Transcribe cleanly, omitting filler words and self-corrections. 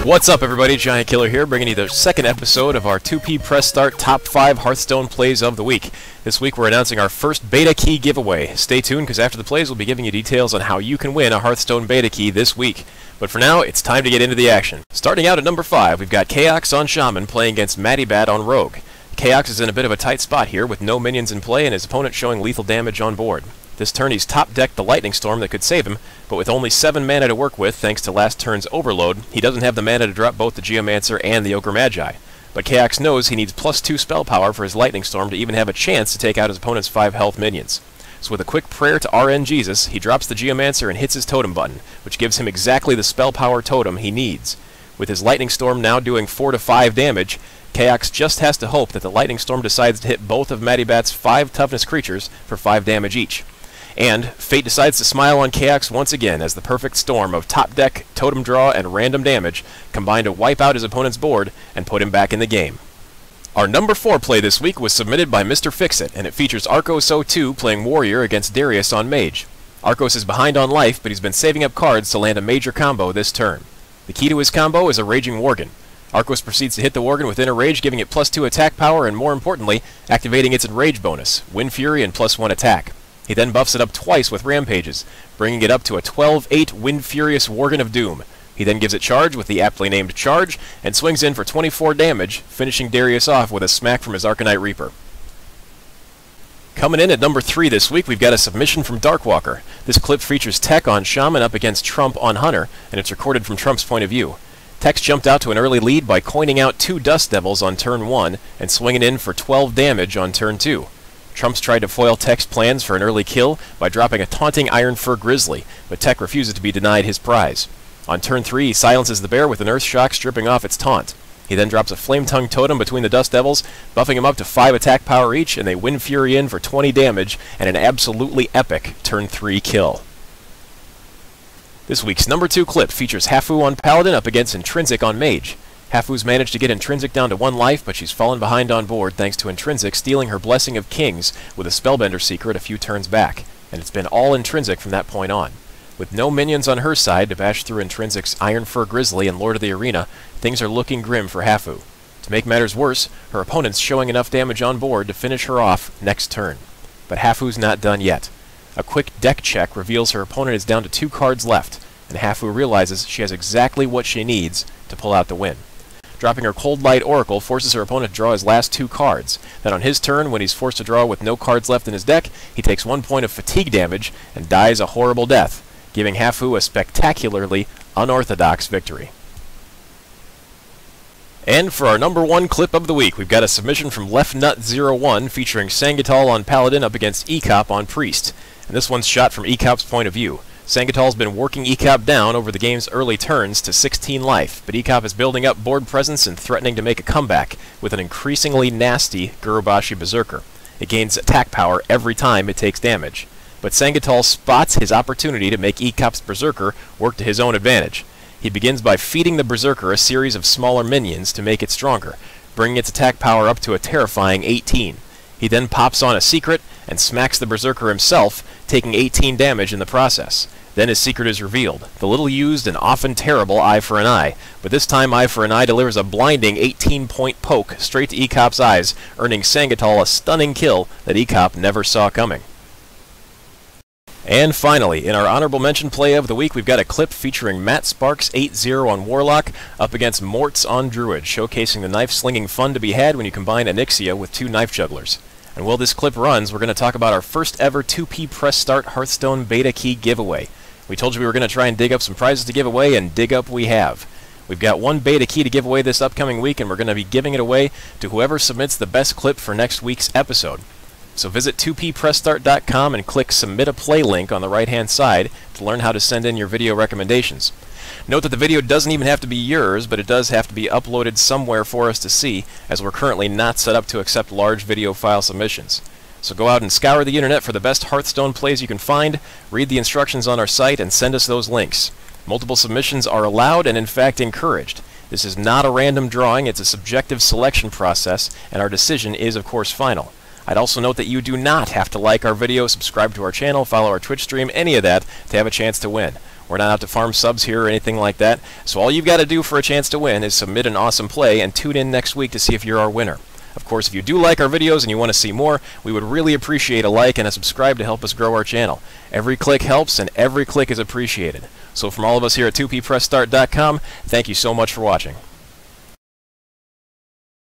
What's up, everybody? Giant Killer here, bringing you the second episode of our 2P Press Start Top 5 Hearthstone Plays of the Week. This week we're announcing our first Beta Key Giveaway. Stay tuned, because after the plays we'll be giving you details on how you can win a Hearthstone Beta Key this week. But for now, it's time to get into the action. Starting out at number 5, we've got Chaos on Shaman playing against Bat on Rogue. Chaos is in a bit of a tight spot here, with no minions in play and his opponent showing lethal damage on board. This turn he's top-decked the Lightning Storm that could save him, but with only 7 mana to work with thanks to last turn's Overload, he doesn't have the mana to drop both the Geomancer and the Ogre Magi. But Chaos knows he needs +2 spell power for his Lightning Storm to even have a chance to take out his opponent's 5 health minions. So with a quick prayer to RN Jesus, he drops the Geomancer and hits his totem button, which gives him exactly the spell power totem he needs. With his Lightning Storm now doing 4 to 5 damage, Chaos just has to hope that the Lightning Storm decides to hit both of Bat's 5 toughness creatures for 5 damage each. And fate decides to smile on Chaos once again as the perfect storm of top deck, totem draw, and random damage combine to wipe out his opponent's board and put him back in the game. Our number 4 play this week was submitted by Mr. Fixit, and it features Arcos02 playing Warrior against Darius on Mage. Arcos is behind on life, but he's been saving up cards to land a major combo this turn. The key to his combo is a Raging Worgen. Arcos proceeds to hit the Worgen with Enrage, giving it +2 attack power and, more importantly, activating its Enrage bonus, Wind Fury and +1 attack. He then buffs it up twice with Rampages, bringing it up to a 12/8 Wind Furious Worgen of Doom. He then gives it Charge with the aptly named Charge, and swings in for 24 damage, finishing Darius off with a smack from his Arcanite Reaper. Coming in at number 3 this week, we've got a submission from Darkwalker. This clip features Tech on Shaman up against Trump on Hunter, and it's recorded from Trump's point of view. Tech's jumped out to an early lead by coining out 2 Dust Devils on turn 1, and swinging in for 12 damage on turn 2. Trump's tried to foil Tech's plans for an early kill by dropping a taunting Iron Fur Grizzly, but Tech refuses to be denied his prize. On turn 3, he silences the bear with an Earth Shock, stripping off its taunt. He then drops a Flame Tongue Totem between the Dust Devils, buffing him up to 5 attack power each, and they Wind Fury in for 20 damage and an absolutely epic turn 3 kill. This week's number 2 clip features Hafu on Paladin up against Intrinsic on Mage. Hafu's managed to get Intrinsic down to 1 life, but she's fallen behind on board thanks to Intrinsic stealing her Blessing of Kings with a Spellbender secret a few turns back, and it's been all Intrinsic from that point on. With no minions on her side to bash through Intrinsic's Iron Fur Grizzly and Lord of the Arena, things are looking grim for Hafu. To make matters worse, her opponent's showing enough damage on board to finish her off next turn. But Hafu's not done yet. A quick deck check reveals her opponent is down to 2 cards left, and Hafu realizes she has exactly what she needs to pull out the win. Dropping her Cold Light Oracle forces her opponent to draw his last 2 cards. Then on his turn, when he's forced to draw with no cards left in his deck, he takes 1 point of fatigue damage and dies a horrible death, giving Hafu a spectacularly unorthodox victory. And for our number 1 clip of the week, we've got a submission from LeftNut01 featuring Sangatal on Paladin up against Ecop on Priest. And this one's shot from Ecop's point of view. Sangatal's been working Ecop down over the game's early turns to 16 life, but Ecop is building up board presence and threatening to make a comeback with an increasingly nasty Gurubashi Berserker. It gains attack power every time it takes damage. But Sangatal spots his opportunity to make Ecop's Berserker work to his own advantage. He begins by feeding the Berserker a series of smaller minions to make it stronger, bringing its attack power up to a terrifying 18. He then pops on a secret and smacks the Berserker himself, taking 18 damage in the process. Then his secret is revealed, the little used and often terrible Eye for an Eye, but this time Eye for an Eye delivers a blinding 18-point poke straight to Ecop's eyes, earning Sangatal a stunning kill that Ecop never saw coming. And finally, in our honorable mention play of the week, we've got a clip featuring Matt Sparks 8-0 on Warlock up against Mortz on Druid, showcasing the knife-slinging fun to be had when you combine Onyxia with 2 knife jugglers. And while this clip runs, we're going to talk about our first ever 2P Press Start Hearthstone Beta Key Giveaway. We told you we were going to try and dig up some prizes to give away, and dig up we have. We've got 1 Beta Key to give away this upcoming week, and we're going to be giving it away to whoever submits the best clip for next week's episode. So visit 2ppressstart.com and click Submit a Play link on the right-hand side to learn how to send in your video recommendations. Note that the video doesn't even have to be yours, but it does have to be uploaded somewhere for us to see, as we're currently not set up to accept large video file submissions. So go out and scour the internet for the best Hearthstone plays you can find, read the instructions on our site, and send us those links. Multiple submissions are allowed and in fact encouraged. This is not a random drawing, it's a subjective selection process, and our decision is of course final. I'd also note that you do not have to like our video, subscribe to our channel, follow our Twitch stream, any of that, to have a chance to win. We're not out to farm subs here or anything like that. So all you've got to do for a chance to win is submit an awesome play and tune in next week to see if you're our winner. Of course, if you do like our videos and you want to see more, we would really appreciate a like and a subscribe to help us grow our channel. Every click helps, and every click is appreciated. So from all of us here at 2ppressstart.com, thank you so much for watching.